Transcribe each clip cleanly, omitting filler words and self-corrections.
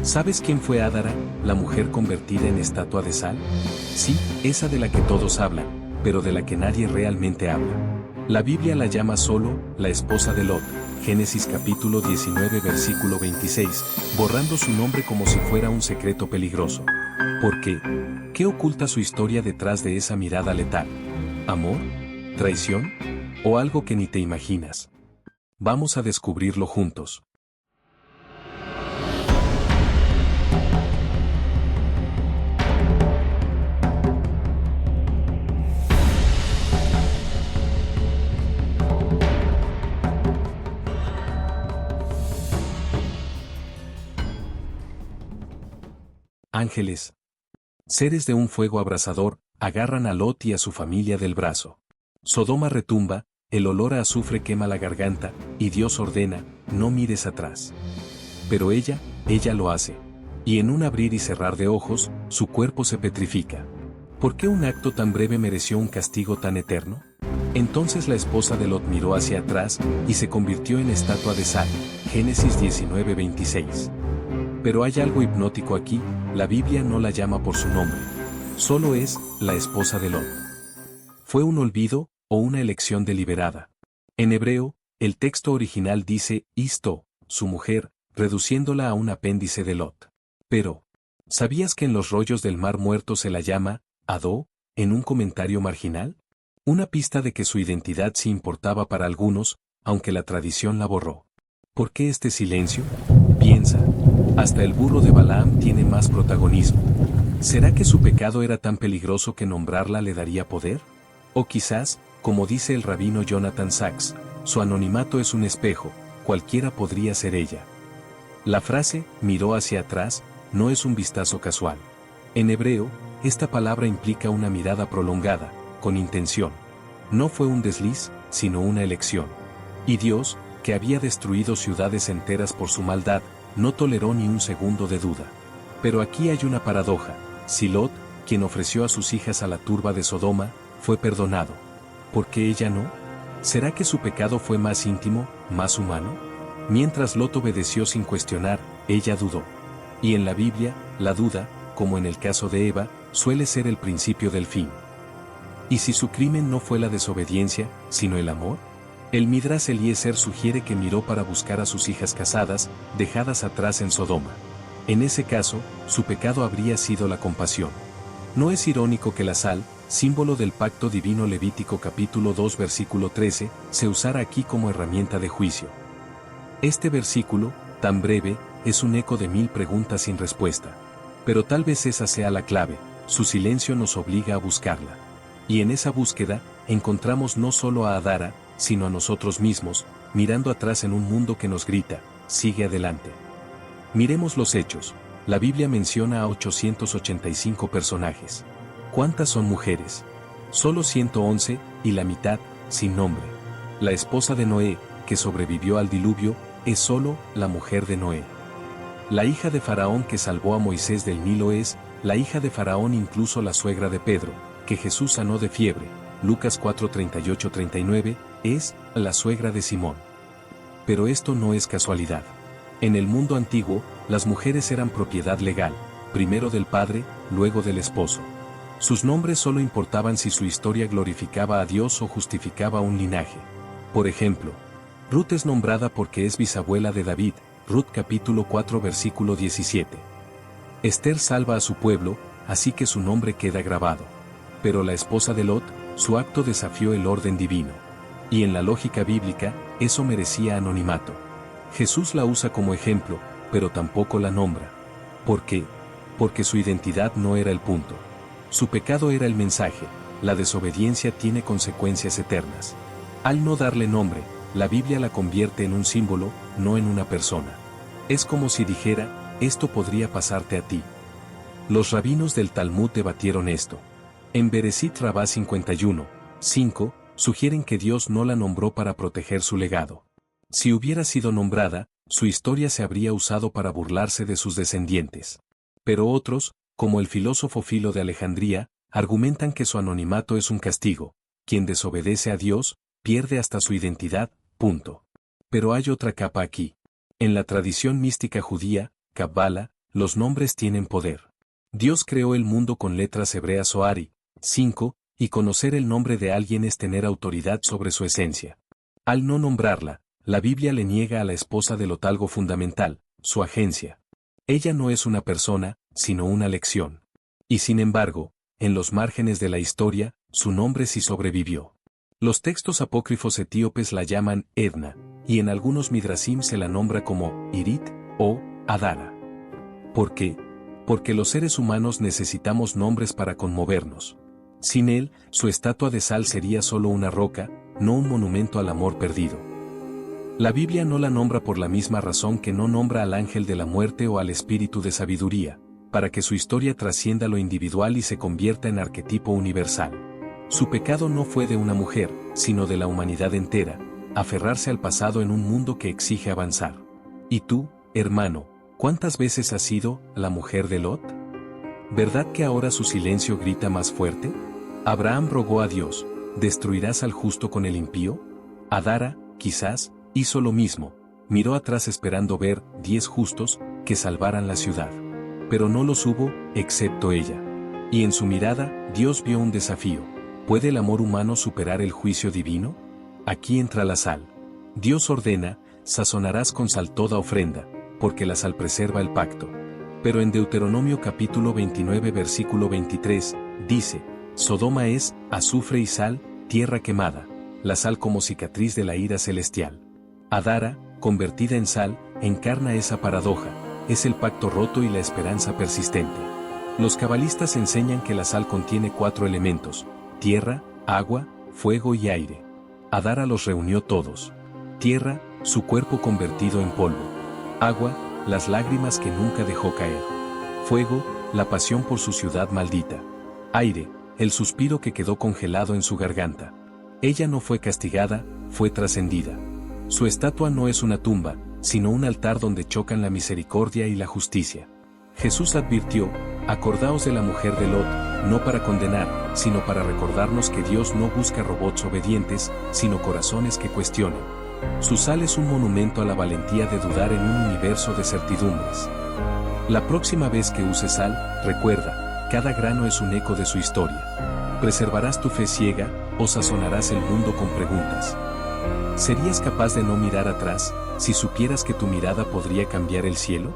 ¿Sabes quién fue Ádara, la mujer convertida en estatua de sal? Sí, esa de la que todos hablan, pero de la que nadie realmente habla. La Biblia la llama solo, la esposa de Lot, Génesis capítulo 19 versículo 26, borrando su nombre como si fuera un secreto peligroso. ¿Por qué? ¿Qué oculta su historia detrás de esa mirada letal? ¿Amor? ¿Traición? ¿O algo que ni te imaginas? Vamos a descubrirlo juntos. Ángeles, seres de un fuego abrasador, agarran a Lot y a su familia del brazo. Sodoma retumba, el olor a azufre quema la garganta, y Dios ordena, no mires atrás. Pero ella lo hace. Y en un abrir y cerrar de ojos, su cuerpo se petrifica. ¿Por qué un acto tan breve mereció un castigo tan eterno? Entonces la esposa de Lot miró hacia atrás, y se convirtió en estatua de sal. Génesis 19:26. Pero hay algo hipnótico aquí, la Biblia no la llama por su nombre. Solo es, la esposa de Lot. ¿Fue un olvido, o una elección deliberada? En hebreo, el texto original dice, Isto, su mujer, reduciéndola a un apéndice de Lot. Pero, ¿sabías que en los rollos del Mar Muerto se la llama, Adó, en un comentario marginal? Una pista de que su identidad sí importaba para algunos, aunque la tradición la borró. ¿Por qué este silencio? Piensa. Hasta el burro de Balaam tiene más protagonismo. ¿Será que su pecado era tan peligroso que nombrarla le daría poder? O quizás, como dice el rabino Jonathan Sacks, su anonimato es un espejo, cualquiera podría ser ella. La frase, miró hacia atrás, no es un vistazo casual. En hebreo, esta palabra implica una mirada prolongada, con intención. No fue un desliz, sino una elección. Y Dios, que había destruido ciudades enteras por su maldad, no toleró ni un segundo de duda. Pero aquí hay una paradoja. Si Lot, quien ofreció a sus hijas a la turba de Sodoma, fue perdonado, ¿por qué ella no? ¿Será que su pecado fue más íntimo, más humano? Mientras Lot obedeció sin cuestionar, ella dudó. Y en la Biblia, la duda, como en el caso de Eva, suele ser el principio del fin. ¿Y si su crimen no fue la desobediencia, sino el amor? El Midrash Eliezer sugiere que miró para buscar a sus hijas casadas, dejadas atrás en Sodoma. En ese caso, su pecado habría sido la compasión. ¿No es irónico que la sal, símbolo del pacto divino Levítico capítulo 2 versículo 13, se usara aquí como herramienta de juicio? Este versículo, tan breve, es un eco de 1000 preguntas sin respuesta. Pero tal vez esa sea la clave, su silencio nos obliga a buscarla. Y en esa búsqueda, encontramos no solo a Adara, sino a nosotros mismos, mirando atrás en un mundo que nos grita, sigue adelante. Miremos los hechos. La Biblia menciona a 885 personajes. ¿Cuántas son mujeres? Solo 111, y la mitad, sin nombre. La esposa de Noé, que sobrevivió al diluvio, es solo la mujer de Noé. La hija de Faraón que salvó a Moisés del Nilo es, la hija de Faraón incluso la suegra de Pedro, que Jesús sanó de fiebre. Lucas 4:38-39, es la suegra de Simón. Pero esto no es casualidad. En el mundo antiguo, las mujeres eran propiedad legal, primero del padre, luego del esposo. Sus nombres solo importaban si su historia glorificaba a Dios o justificaba un linaje. Por ejemplo, Ruth es nombrada porque es bisabuela de David, Ruth capítulo 4 versículo 17. Esther salva a su pueblo, así que su nombre queda grabado. Pero la esposa de Lot, su acto desafió el orden divino. Y en la lógica bíblica, eso merecía anonimato. Jesús la usa como ejemplo, pero tampoco la nombra. ¿Por qué? Porque su identidad no era el punto. Su pecado era el mensaje, la desobediencia tiene consecuencias eternas. Al no darle nombre, la Biblia la convierte en un símbolo, no en una persona. Es como si dijera, esto podría pasarte a ti. Los rabinos del Talmud debatieron esto. En Bereshit Rabá 51:5, sugieren que Dios no la nombró para proteger su legado. Si hubiera sido nombrada, su historia se habría usado para burlarse de sus descendientes. Pero otros, como el filósofo Filo de Alejandría, argumentan que su anonimato es un castigo. Quien desobedece a Dios, pierde hasta su identidad, punto. Pero hay otra capa aquí. En la tradición mística judía, Kabbalah, los nombres tienen poder. Dios creó el mundo con letras hebreas Zohari, 5, y conocer el nombre de alguien es tener autoridad sobre su esencia. Al no nombrarla, la Biblia le niega a la esposa de Lot algo fundamental, su agencia. Ella no es una persona, sino una lección. Y sin embargo, en los márgenes de la historia, su nombre sí sobrevivió. Los textos apócrifos etíopes la llaman Edna, y en algunos midrasim se la nombra como Irit o Adara. ¿Por qué? Porque los seres humanos necesitamos nombres para conmovernos. Sin él, su estatua de sal sería solo una roca, no un monumento al amor perdido. La Biblia no la nombra por la misma razón que no nombra al ángel de la muerte o al espíritu de sabiduría, para que su historia trascienda lo individual y se convierta en arquetipo universal. Su pecado no fue de una mujer, sino de la humanidad entera, aferrarse al pasado en un mundo que exige avanzar. ¿Y tú, hermano, cuántas veces has sido la mujer de Lot? ¿Verdad que ahora su silencio grita más fuerte? Abraham rogó a Dios, ¿destruirás al justo con el impío? Adara, quizás, hizo lo mismo, miró atrás esperando ver 10 justos que salvaran la ciudad. Pero no los hubo, excepto ella. Y en su mirada, Dios vio un desafío. ¿Puede el amor humano superar el juicio divino? Aquí entra la sal. Dios ordena, sazonarás con sal toda ofrenda, porque la sal preserva el pacto. Pero en Deuteronomio capítulo 29 versículo 23, dice, Sodoma es, azufre y sal, tierra quemada, la sal como cicatriz de la ira celestial. Adara, convertida en sal, encarna esa paradoja, es el pacto roto y la esperanza persistente. Los cabalistas enseñan que la sal contiene 4 elementos, tierra, agua, fuego y aire. Adara los reunió todos. Tierra, su cuerpo convertido en polvo. Agua, las lágrimas que nunca dejó caer. Fuego, la pasión por su ciudad maldita. Aire, el suspiro que quedó congelado en su garganta. Ella no fue castigada, fue trascendida. Su estatua no es una tumba, sino un altar donde chocan la misericordia y la justicia. Jesús advirtió, acordaos de la mujer de Lot, no para condenar, sino para recordarnos que Dios no busca robots obedientes, sino corazones que cuestionen. Su sal es un monumento a la valentía de dudar en un universo de certidumbres. La próxima vez que uses sal, recuerda, cada grano es un eco de su historia. ¿Preservarás tu fe ciega, o sazonarás el mundo con preguntas? ¿Serías capaz de no mirar atrás, si supieras que tu mirada podría cambiar el cielo?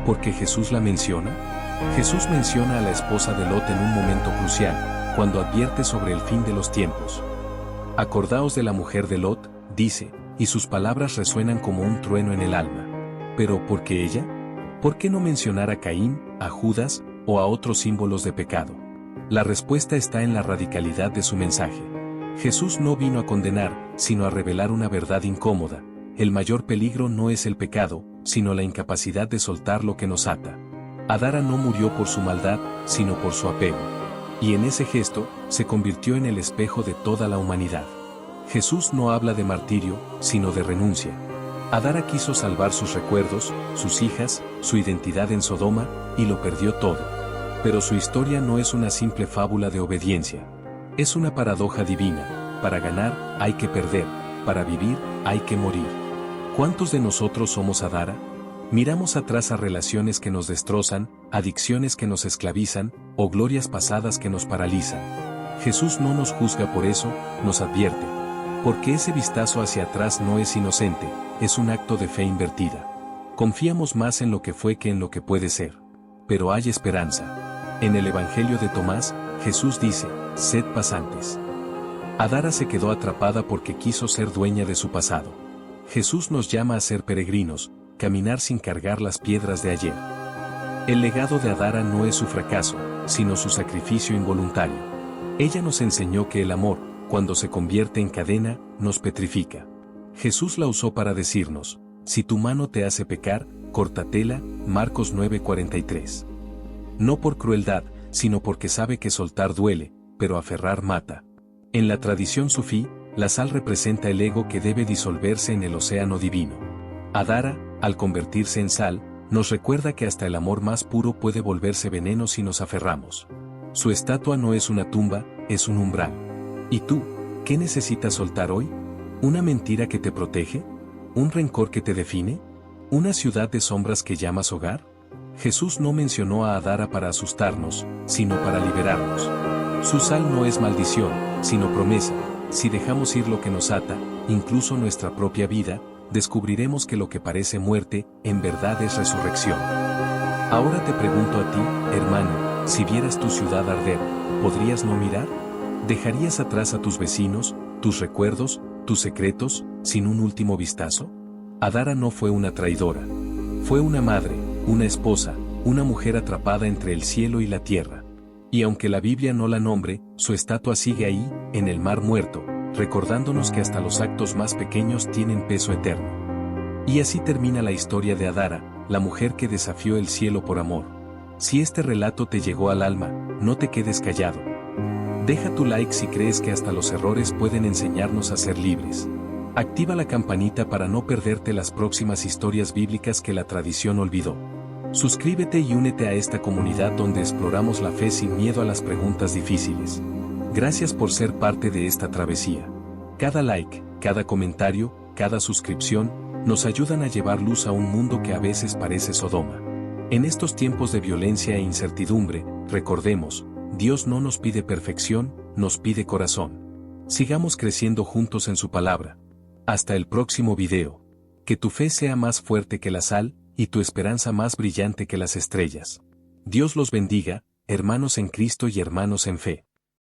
¿Porque Jesús la menciona? Jesús menciona a la esposa de Lot en un momento crucial, cuando advierte sobre el fin de los tiempos. Acordaos de la mujer de Lot, dice, y sus palabras resuenan como un trueno en el alma. ¿Pero por qué ella? ¿Por qué no mencionar a Caín, a Judas, o a otros símbolos de pecado? La respuesta está en la radicalidad de su mensaje. Jesús no vino a condenar, sino a revelar una verdad incómoda. El mayor peligro no es el pecado, sino la incapacidad de soltar lo que nos ata. Adara no murió por su maldad, sino por su apego. Y en ese gesto, se convirtió en el espejo de toda la humanidad. Jesús no habla de martirio, sino de renuncia. Adara quiso salvar sus recuerdos, sus hijas, su identidad en Sodoma, y lo perdió todo. Pero su historia no es una simple fábula de obediencia. Es una paradoja divina. Para ganar, hay que perder. Para vivir, hay que morir. ¿Cuántos de nosotros somos Adara? Miramos atrás a relaciones que nos destrozan, adicciones que nos esclavizan, o glorias pasadas que nos paralizan. Jesús no nos juzga por eso, nos advierte. Porque ese vistazo hacia atrás no es inocente, es un acto de fe invertida. Confiamos más en lo que fue que en lo que puede ser. Pero hay esperanza. En el Evangelio de Tomás, Jesús dice, sed pasantes. Adara se quedó atrapada porque quiso ser dueña de su pasado. Jesús nos llama a ser peregrinos, caminar sin cargar las piedras de ayer. El legado de Adara no es su fracaso, sino su sacrificio involuntario. Ella nos enseñó que el amor, cuando se convierte en cadena, nos petrifica. Jesús la usó para decirnos, si tu mano te hace pecar, córtatela, Marcos 9:43. No por crueldad, sino porque sabe que soltar duele, pero aferrar mata. En la tradición sufí, la sal representa el ego que debe disolverse en el océano divino. Adara, al convertirse en sal, nos recuerda que hasta el amor más puro puede volverse veneno si nos aferramos. Su estatua no es una tumba, es un umbral. ¿Y tú, qué necesitas soltar hoy? ¿Una mentira que te protege? ¿Un rencor que te define? ¿Una ciudad de sombras que llamas hogar? Jesús no mencionó a Adara para asustarnos, sino para liberarnos. Su sal no es maldición, sino promesa. Si dejamos ir lo que nos ata, incluso nuestra propia vida, descubriremos que lo que parece muerte, en verdad es resurrección. Ahora te pregunto a ti, hermano, si vieras tu ciudad arder, ¿podrías no mirar? ¿Dejarías atrás a tus vecinos, tus recuerdos, tus secretos, sin un último vistazo? Adara no fue una traidora. Fue una madre, una esposa, una mujer atrapada entre el cielo y la tierra. Y aunque la Biblia no la nombre, su estatua sigue ahí, en el mar muerto, recordándonos que hasta los actos más pequeños tienen peso eterno. Y así termina la historia de Adara, la mujer que desafió el cielo por amor. Si este relato te llegó al alma, no te quedes callado. Deja tu like si crees que hasta los errores pueden enseñarnos a ser libres. Activa la campanita para no perderte las próximas historias bíblicas que la tradición olvidó. Suscríbete y únete a esta comunidad donde exploramos la fe sin miedo a las preguntas difíciles. Gracias por ser parte de esta travesía. Cada like, cada comentario, cada suscripción, nos ayudan a llevar luz a un mundo que a veces parece Sodoma. En estos tiempos de violencia e incertidumbre, recordemos, Dios no nos pide perfección, nos pide corazón. Sigamos creciendo juntos en su palabra. Hasta el próximo video. Que tu fe sea más fuerte que la sal, y tu esperanza más brillante que las estrellas. Dios los bendiga, hermanos en Cristo y hermanos en fe.